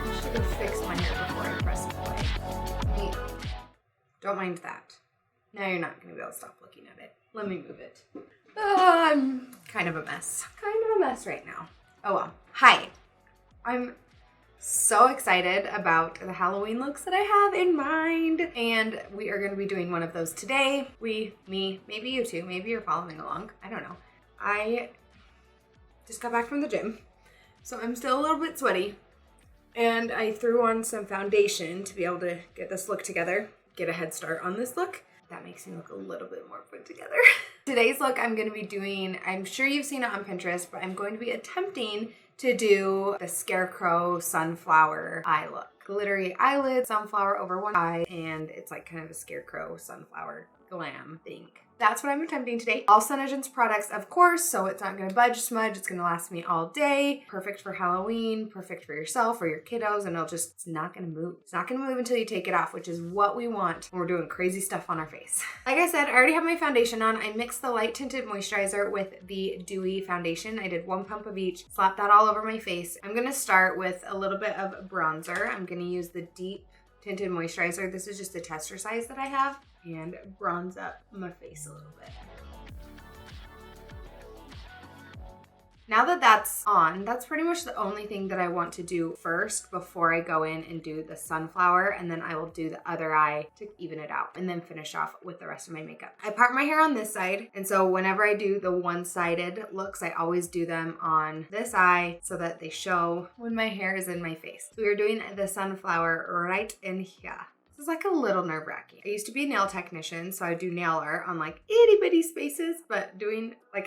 I should have fixed my hair before I pressed play. Don't mind that. Now you're not going to be able to stop looking at it. Let me move it. I'm kind of a mess. Kind of a mess right now. Oh well. Hi. I'm so excited about the Halloween looks that I have in mind, and we are going to be doing one of those today. Me, maybe you too. Maybe you're following along. I don't know. I just got back from the gym, so I'm still a little bit sweaty, and I threw on some foundation to be able to get this look together, get a head start on this look. That makes me look a little bit more put together. Today's look I'm going to be doing, I'm sure you've seen it on Pinterest, but I'm going to be attempting to do the Scarecrow sunflower eye look. Glittery eyelid, sunflower over one eye, and it's like kind of a Scarecrow sunflower glam thing. That's what I'm attempting today. All SeneGence products, of course, so it's not going to budge, smudge. It's going to last me all day. Perfect for Halloween, perfect for yourself or your kiddos, and it's not going to move. It's not going to move until you take it off, which is what we want when we're doing crazy stuff on our face. Like I said, I already have my foundation on. I mixed the light tinted moisturizer with the Dewy foundation. I did 1 pump of each, slapped that all over my face. I'm going to start with a little bit of bronzer. I'm going to use the deep tinted moisturizer. This is just a tester size that I have, and bronze up my face a little bit. Now that that's on, that's pretty much the only thing that I want to do first before I go in and do the sunflower, and then I will do the other eye to even it out and then finish off with the rest of my makeup. I part my hair on this side, and so whenever I do the one-sided looks, I always do them on this eye so that they show when my hair is in my face. So we're doing the sunflower right in here. This is like a little nerve-wracking. I used to be a nail technician, so I do nail art on like itty bitty spaces, but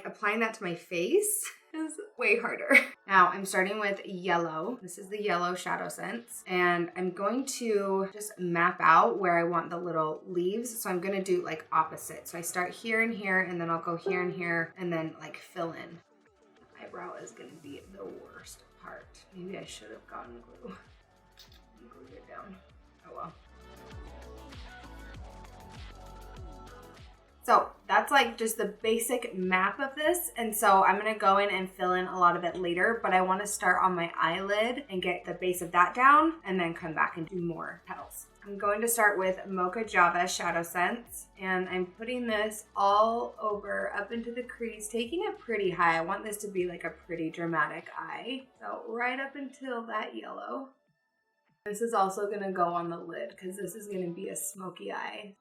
applying that to my face is way harder. Now I'm starting with yellow. This is the yellow Shadowsense, and I'm going to just map out where I want the little leaves. So I'm gonna do like opposite. So I start here and here, and then I'll go here and here, and then like fill in. The eyebrow is gonna be the worst part. Maybe I should have gotten glue. Glue it down. Oh well. So that's like just the basic map of this. And so I'm gonna go in and fill in a lot of it later, but I wanna start on my eyelid and get the base of that down and then come back and do more petals. I'm going to start with Mocha Java Shadowsense, and I'm putting this all over up into the crease, taking it pretty high. I want this to be like a pretty dramatic eye. So right up until that yellow. This is also gonna go on the lid because this is gonna be a smoky eye.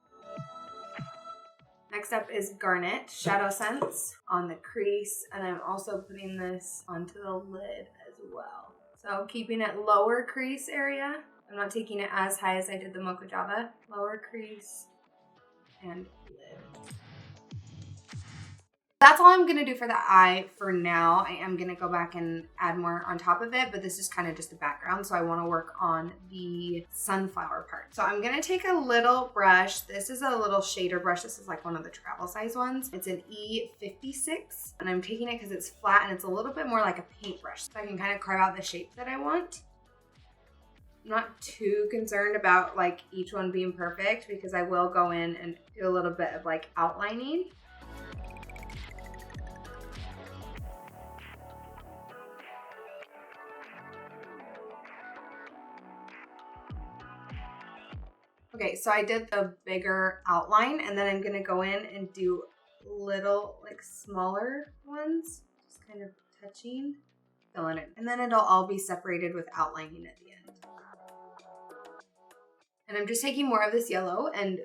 Next up is Garnet Shadowsense on the crease, and I'm also putting this onto the lid as well. So keeping it lower crease area. I'm not taking it as high as I did the Mocha Java. Lower crease and lid. That's all I'm going to do for the eye for now. I am going to go back and add more on top of it, but this is kind of just the background, so I want to work on the sunflower part. So I'm going to take a little brush. This is a little shader brush. This is like one of the travel size ones. It's an E56, and I'm taking it because it's flat and it's a little bit more like a paintbrush, so I can kind of carve out the shape that I want. I'm not too concerned about like each one being perfect because I will go in and do a little bit of like outlining. Okay, so I did the bigger outline, and then I'm gonna go in and do little, like smaller ones, just kind of touching, filling it. And then it'll all be separated with outlining at the end. And I'm just taking more of this yellow and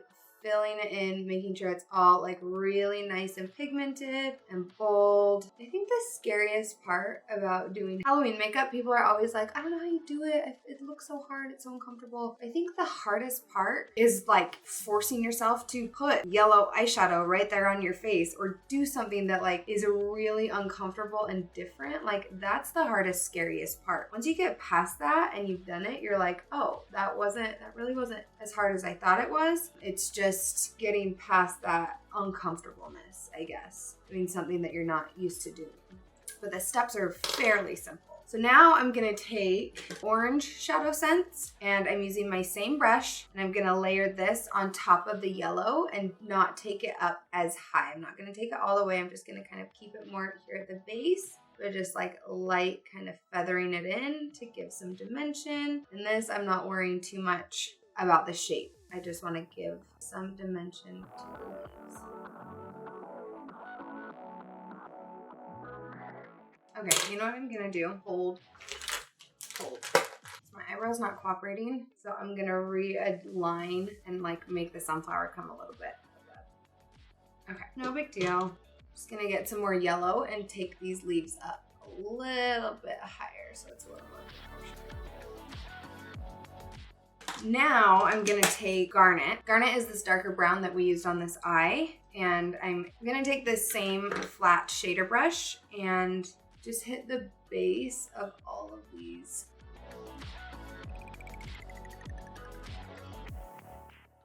filling it in, making sure it's all like really nice and pigmented and bold. I think the scariest part about doing Halloween makeup, people are always like, I don't know how you do it. It looks so hard. It's so uncomfortable. I think the hardest part is like forcing yourself to put yellow eyeshadow right there on your face or do something that like is really uncomfortable and different. Like that's the hardest, scariest part. Once you get past that and you've done it, you're like, oh, that really wasn't as hard as I thought it was. It's just getting past that uncomfortableness, I guess, doing something that you're not used to doing. But the steps are fairly simple. So now I'm gonna take orange Shadowsense, and I'm using my same brush, and I'm gonna layer this on top of the yellow and not take it up as high. I'm not gonna take it all the way. I'm just gonna kind of keep it more here at the base but just like light kind of feathering it in to give some dimension. And this, I'm not worrying too much about the shape. I just want to give some dimension to the leaves. Okay, you know what I'm gonna do? Hold. My eyebrow's not cooperating, so I'm gonna realign and like make the sunflower come a little bit. Okay, no big deal. Just gonna get some more yellow and take these leaves up a little bit higher so it's a little more proportional. Now I'm gonna take Garnet. Garnet is this darker brown that we used on this eye, and I'm gonna take this same flat shader brush and just hit the base of all of these.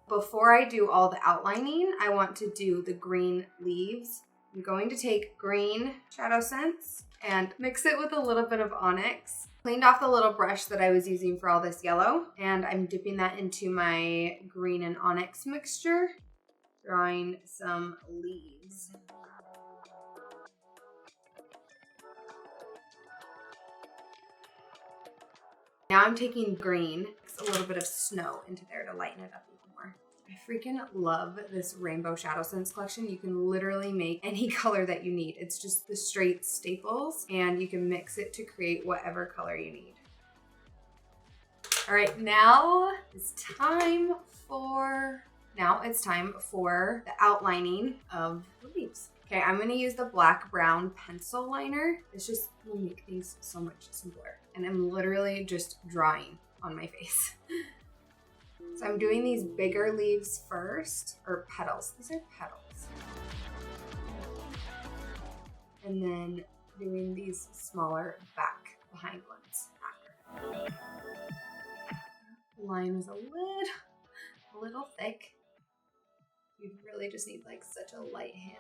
Before I do all the outlining, I want to do the green leaves. I'm going to take green Shadowsense and mix it with a little bit of onyx. Cleaned off the little brush that I was using for all this yellow, and I'm dipping that into my green and onyx mixture, drawing some leaves. Now I'm taking green, mix a little bit of snow into there to lighten it up even more. I freaking love this Rainbow Shadowsense collection. You can literally make any color that you need. It's just the straight staples, and you can mix it to create whatever color you need. All right, now it's time for the outlining of the leaves. Okay, I'm gonna use the black brown pencil liner. It's just will make things so much simpler. And I'm literally just drawing on my face. So I'm doing these bigger leaves first, or petals. These are petals. And then doing these smaller behind ones after. Line is a little thick. You really just need like such a light hand.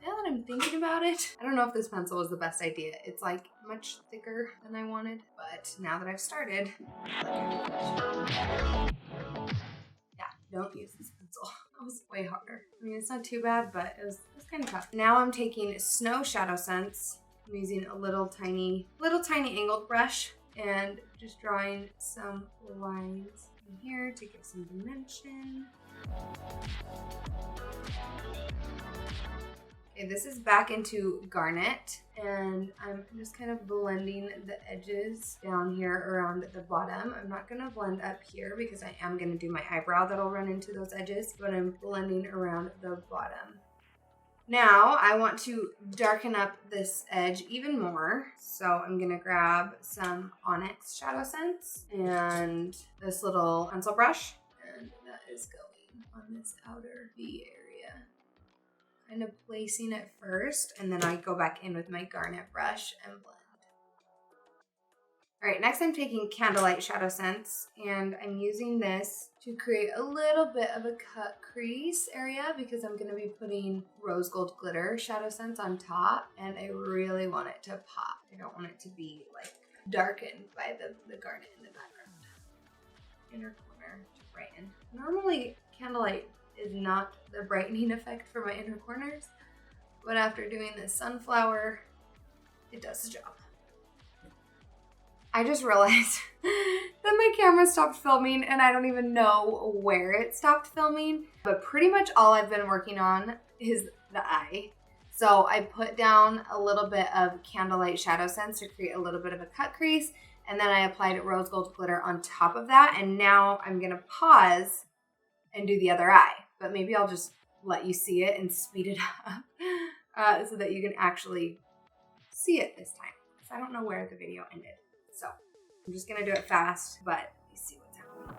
Now that I'm thinking about it, I don't know if this pencil was the best idea. It's like much thicker than I wanted, but now that I've started, yeah, don't use this pencil. That was way harder. I mean, it's not too bad, but it was kind of tough. Now I'm taking Snow Shadowsense. I'm using a little tiny angled brush and just drawing some lines in here to give some dimension. Okay, this is back into Garnet, and I'm just kind of blending the edges down here around the bottom. I'm not gonna blend up here because I am gonna do my eyebrow that'll run into those edges, but I'm blending around the bottom. Now I want to darken up this edge even more. So I'm gonna grab some Onyx Shadowsense and this little pencil brush, and that is going on this outer V area. Kind of placing it first, and then I go back in with my Garnet brush and blend. All right, next I'm taking Candlelight Shadowsense, and I'm using this to create a little bit of a cut crease area because I'm going to be putting rose gold glitter Shadowsense on top, and I really want it to pop. I don't want it to be like darkened by the garnet in the background. Inner corner to brighten. Normally, Candlelight is not the brightening effect for my inner corners, but after doing this sunflower, it does the job. I just realized that my camera stopped filming, and I don't even know where it stopped filming, but pretty much all I've been working on is the eye. So I put down a little bit of Candlelight Shadowsense to create a little bit of a cut crease, and then I applied rose gold glitter on top of that, and now I'm gonna pause and do the other eye, but maybe I'll just let you see it and speed it up so that you can actually see it this time, because I don't know where the video ended. So I'm just gonna do it fast, but you see what's happening.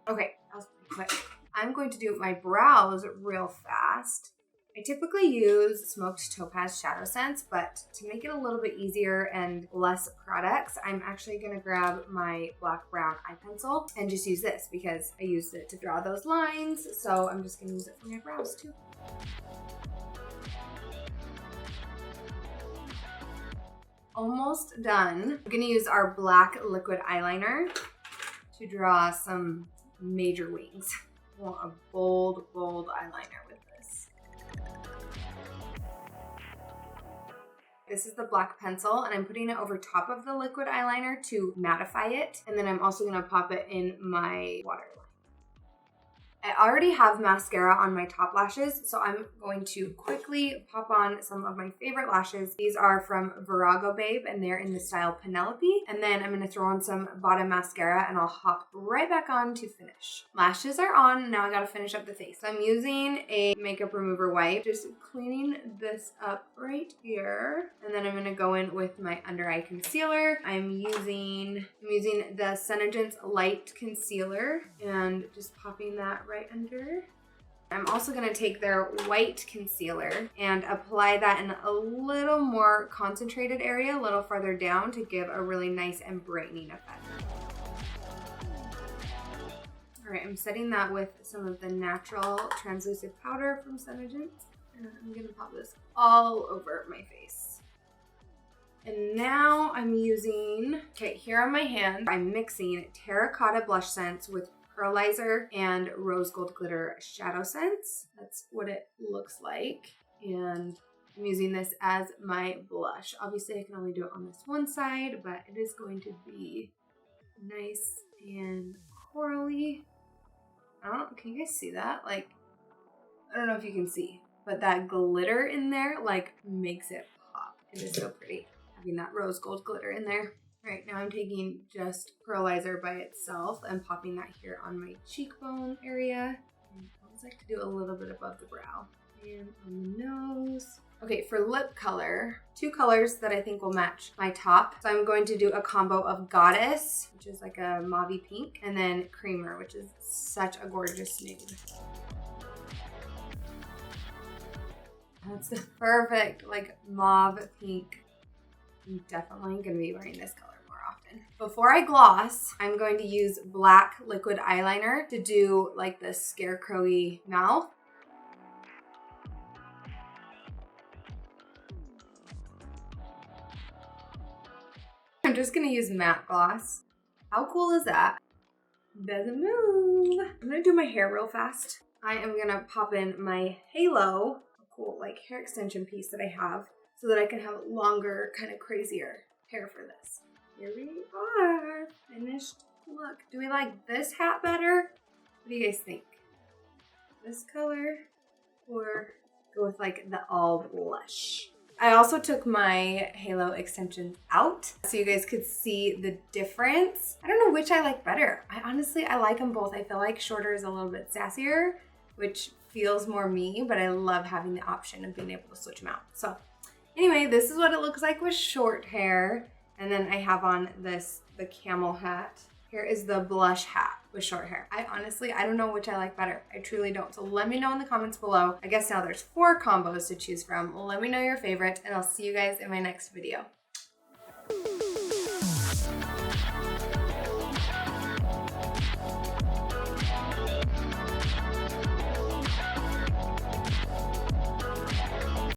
Okay, that was pretty quick. I'm going to do my brows real fast. I typically use Smoked Topaz Shadowsense, but to make it a little bit easier and less products, I'm actually gonna grab my black brown eye pencil and just use this because I used it to draw those lines. So I'm just gonna use it for my brows too. Almost done. I'm gonna use our black liquid eyeliner to to draw some major wings. I want a bold, bold eyeliner with this. This is the black pencil, and I'm putting it over top of the liquid eyeliner to mattify it. And then I'm also gonna pop it in my waterline. I already have mascara on my top lashes, so I'm going to quickly pop on some of my favorite lashes. These are from Virago Babe, and they're in the style Penelope. And then I'm gonna throw on some bottom mascara, and I'll hop right back on to finish. Lashes are on, now I gotta finish up the face. So I'm using a makeup remover wipe, just cleaning this up right here. And then I'm gonna go in with my under eye concealer. I'm using the Senegence Light Concealer, and just popping that right under. I'm also going to take their white concealer and apply that in a little more concentrated area, a little farther down, to give a really nice and brightening effect. All right, I'm setting that with some of the natural translucent powder from Senegence, and I'm going to pop this all over my face. And now I'm using, here on my hand, I'm mixing Terracotta Blush Scents with Pearlizer and Rose Gold Glitter Shadowsense. That's what it looks like. And I'm using this as my blush. Obviously I can only do it on this one side, but it is going to be nice and corally. Can you guys see that? Like, I don't know if you can see, but that glitter in there like makes it pop. It is so pretty having that rose gold glitter in there. All right, now I'm taking just Pearlizer by itself and popping that here on my cheekbone area. And I always like to do a little bit above the brow and on the nose. Okay, for lip color, 2 colors that I think will match my top. So I'm going to do a combo of Goddess, which is like a mauvey pink, and then Creamer, which is such a gorgeous nude. That's the perfect like mauve pink. I'm definitely gonna be wearing this color more often. Before I gloss, I'm going to use black liquid eyeliner to do like the Scarecrow-y mouth. I'm just gonna use matte gloss. How cool is that? Doesn't move. I'm gonna do my hair real fast. I am gonna pop in my halo, a cool like hair extension piece that I have, so that I can have longer, kind of crazier hair for this. Here we are, finished look. Do we like this hat better? What do you guys think? This color, or go with like the all blush? I also took my halo extensions out so you guys could see the difference. I don't know which I like better. I like them both. I feel like shorter is a little bit sassier, which feels more me, but I love having the option of being able to switch them out. So anyway, this is what it looks like with short hair. And then I have on the camel hat. Here is the blush hat with short hair. I don't know which I like better. I truly don't. So let me know in the comments below. I guess now there's 4 combos to choose from. Let me know your favorite, and I'll see you guys in my next video.